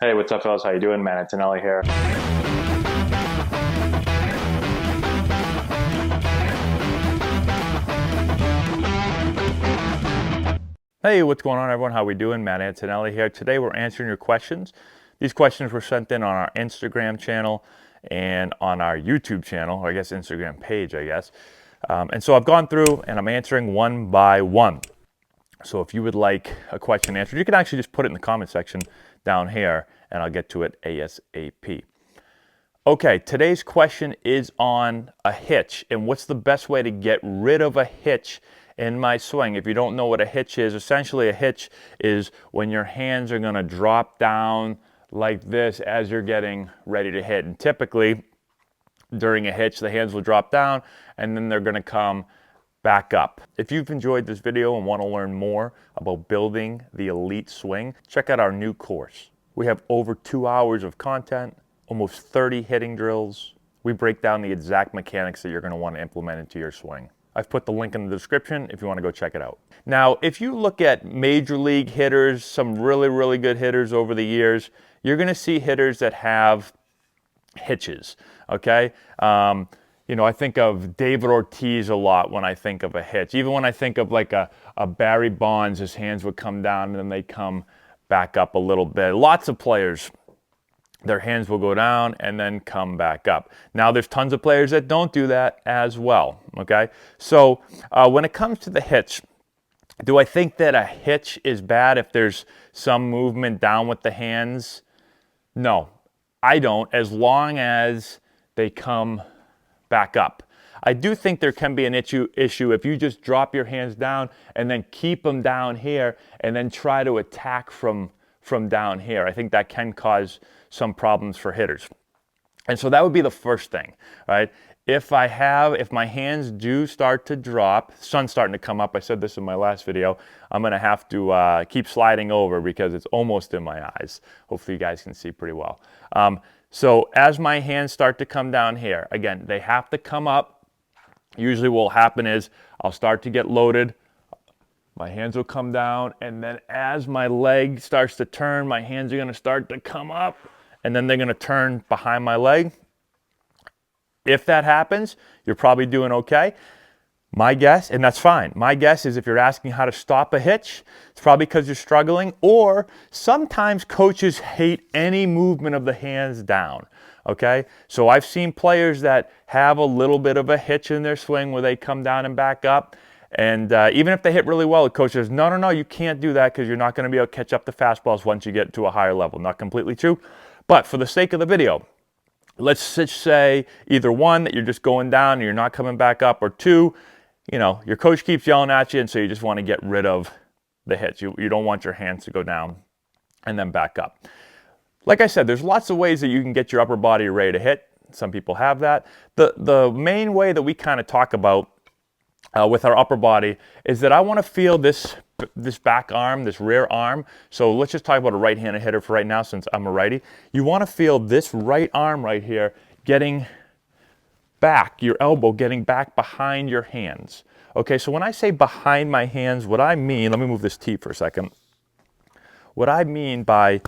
Hey, what's up, fellas? How you doing, man? Antonelli here. Hey, what's going on, everyone? How we doing? Matt Antonelli here. Today, we're answering your questions. These questions were sent in on our Instagram channel and on our YouTube channel, or I guess Instagram page, I guess. And so I've gone through and I'm answering one by one. So if you would like a question answered, you can actually just put it in the comment section down here, and I'll get to it ASAP. Okay, today's question is on a hitch and what's the best way to get rid of a hitch in my swing. If you don't know what a hitch is, essentially a hitch is when your hands are going to drop down like this as you're getting ready to hit. And typically during a hitch, the hands will drop down and then they're going to come back up. If you've enjoyed this video and want to learn more about building the elite swing, check out our new course. We have over 2 hours of content, almost 30 hitting drills. We break down the exact mechanics that you're going to want to implement into your swing. I've put the link in the description if you want to go check it out. Now, if you look at major league hitters, some really good hitters over the years, you're going to see hitters that have hitches, okay? You know, I think of David Ortiz a lot when I think of a hitch. Even when I think of like a Barry Bonds, his hands would come down and then they come back up a little bit. Lots of players, their hands will go down and then come back up. Now, there's tons of players that don't do that as well, okay? So when it comes to the hitch, do I think that a hitch is bad if there's some movement down with the hands? No, I don't, as long as they come back up. I do think there can be an issue if you just drop your hands down and then keep them down here and then try to attack from down here. I think that can cause some problems for hitters. And so that would be the first thing, right? If my hands do start to drop, sun's starting to come up, I said this in my last video, I'm gonna have to keep sliding over because it's almost in my eyes. Hopefully you guys can see pretty well. So as my hands start to come down here, again, they have to come up. Usually what will happen is I'll start to get loaded, my hands will come down, and then as my leg starts to turn, my hands are gonna start to come up, and then they're gonna turn behind my leg. If that happens, you're probably doing okay. My guess, and that's fine, my guess is if you're asking how to stop a hitch, it's probably because you're struggling, or sometimes coaches hate any movement of the hands down, okay? So I've seen players that have a little bit of a hitch in their swing where they come down and back up, and even if they hit really well, the coach says, no, you can't do that because you're not going to be able to catch up the fastballs once you get to a higher level. Not completely true, but for the sake of the video, let's just say either one, that you're just going down and you're not coming back up, or two, you know, your coach keeps yelling at you and so you just want to get rid of the hitch. You don't want your hands to go down and then back up. Like I said, there's lots of ways that you can get your upper body ready to hit. Some people have that. The main way that we kind of talk about with our upper body is that I want to feel this back arm, this rear arm. So let's just talk about a right-handed hitter for right now since I'm a righty. You want to feel this right arm right here getting back, your elbow getting back behind your hands. Okay, so when I say behind my hands, what I mean, let me move this tee for a second. What I mean by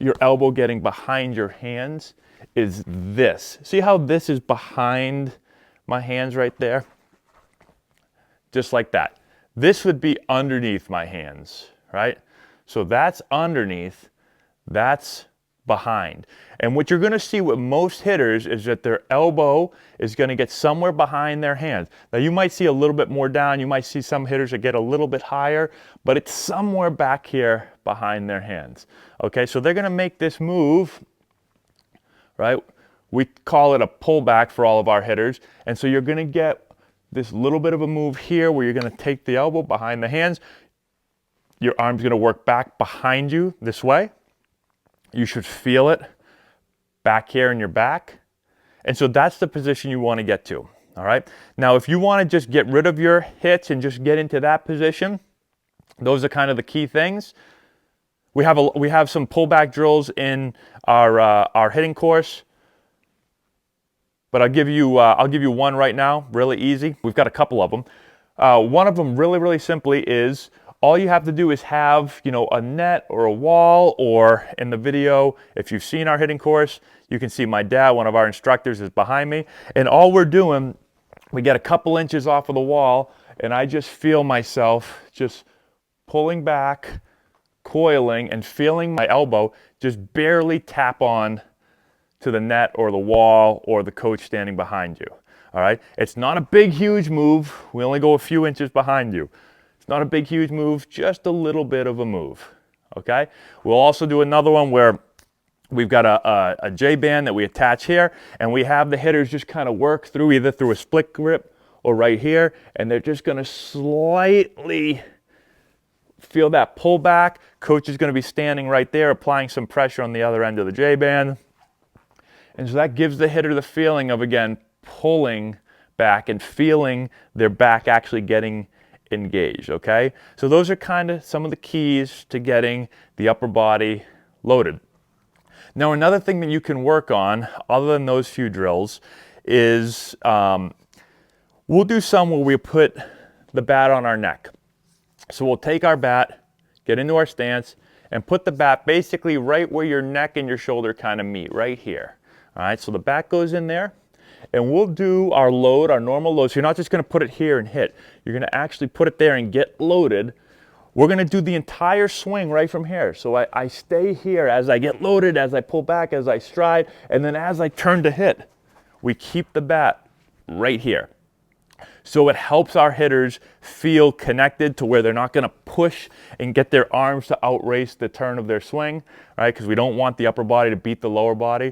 your elbow getting behind your hands is this. See how this is behind my hands right there? Just like that. This would be underneath my hands, right? So that's underneath, that's behind. And what you're going to see with most hitters is that their elbow is going to get somewhere behind their hands. Now you might see a little bit more down, you might see some hitters that get a little bit higher, but it's somewhere back here behind their hands. Okay, so they're going to make this move, right? We call it a pullback for all of our hitters. And so you're going to get this little bit of a move here where you're going to take the elbow behind the hands. Your arm's going to work back behind you this way. You should feel it back here in your back. And so that's the position you want to get to, all right? Now, if you want to just get rid of your hitch and just get into that position, those are kind of the key things. We have some pullback drills in our hitting course, but I'll give you one right now, really easy. We've got a couple of them. One of them really simply is All you have to do is have, a net or a wall, or in the video, if you've seen our hitting course, you can see my dad, one of our instructors, is behind me. And all we're doing, we get a couple inches off of the wall, and I just feel myself just pulling back, coiling, and feeling my elbow just barely tap on to the net or the wall or the coach standing behind you. All right? It's not a big, huge move. We only go a few inches behind you. It's not a big, huge move, just a little bit of a move. Okay? We'll also do another one where we've got a J-band that we attach here, and we have the hitters just kind of work through either through a split grip or right here, and they're just going to slightly feel that pull back. Coach is going to be standing right there, applying some pressure on the other end of the J-band. And so that gives the hitter the feeling of, again, pulling back and feeling their back actually getting engaged, okay? So those are kind of some of the keys to getting the upper body loaded. Now, another thing that you can work on, other than those few drills, is we'll do some where we put the bat on our neck. So we'll take our bat, get into our stance, and put the bat basically right where your neck and your shoulder kind of meet, right here. All right, so the bat goes in there, and we'll do our load, our normal load. So you're not just going to put it here and hit. You're going to actually put it there and get loaded. We're going to do the entire swing right from here. So I stay here as I get loaded, as I pull back, as I stride, and then as I turn to hit, we keep the bat right here. So it helps our hitters feel connected to where they're not going to push and get their arms to outrace the turn of their swing, right? Because we don't want the upper body to beat the lower body.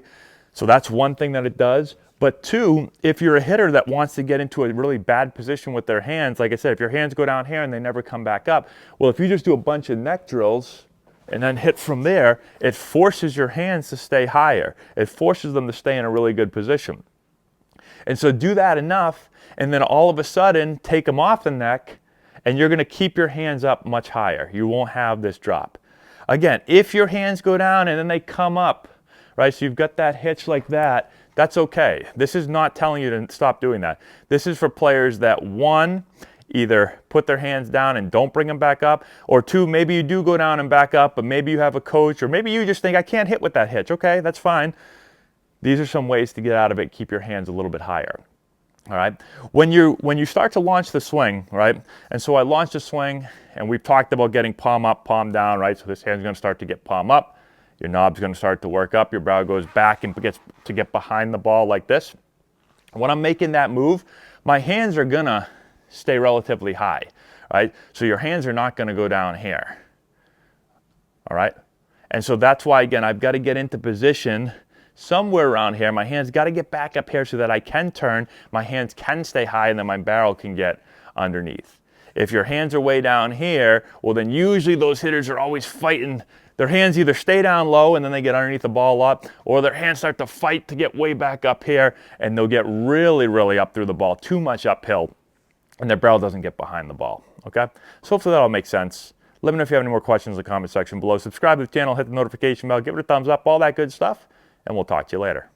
So that's one thing that it does. But two, if you're a hitter that wants to get into a really bad position with their hands, like I said, if your hands go down here and they never come back up, well, if you just do a bunch of neck drills and then hit from there, it forces your hands to stay higher. It forces them to stay in a really good position. And so do that enough, and then all of a sudden, take them off the neck, and you're going to keep your hands up much higher. You won't have this drop. Again, if your hands go down and then they come up, right, so you've got that hitch like that, that's okay. This is not telling you to stop doing that. This is for players that, one, either put their hands down and don't bring them back up, or two, maybe you do go down and back up, but maybe you have a coach, or maybe you just think, I can't hit with that hitch. Okay, that's fine. These are some ways to get out of it, keep your hands a little bit higher. All right. When you start to launch the swing, right? And so I launched the swing, and we've talked about getting palm up, palm down, right? So this hand's going to start to get palm up. Your knob's going to start to work up. Your brow goes back and gets to get behind the ball like this. When I'm making that move, my hands are going to stay relatively high, right? So your hands are not going to go down here. All right. And so that's why, again, I've got to get into position somewhere around here. My hands got to get back up here so that I can turn, my hands can stay high, and then my barrel can get underneath. If your hands are way down here, well, then usually those hitters are always fighting. Their hands either stay down low and then they get underneath the ball a lot, or their hands start to fight to get way back up here, and they'll get really, really up through the ball, too much uphill, and their barrel doesn't get behind the ball. Okay? So hopefully that all makes sense. Let me know if you have any more questions in the comment section below. Subscribe to the channel, hit the notification bell, give it a thumbs up, all that good stuff. And we'll talk to you later.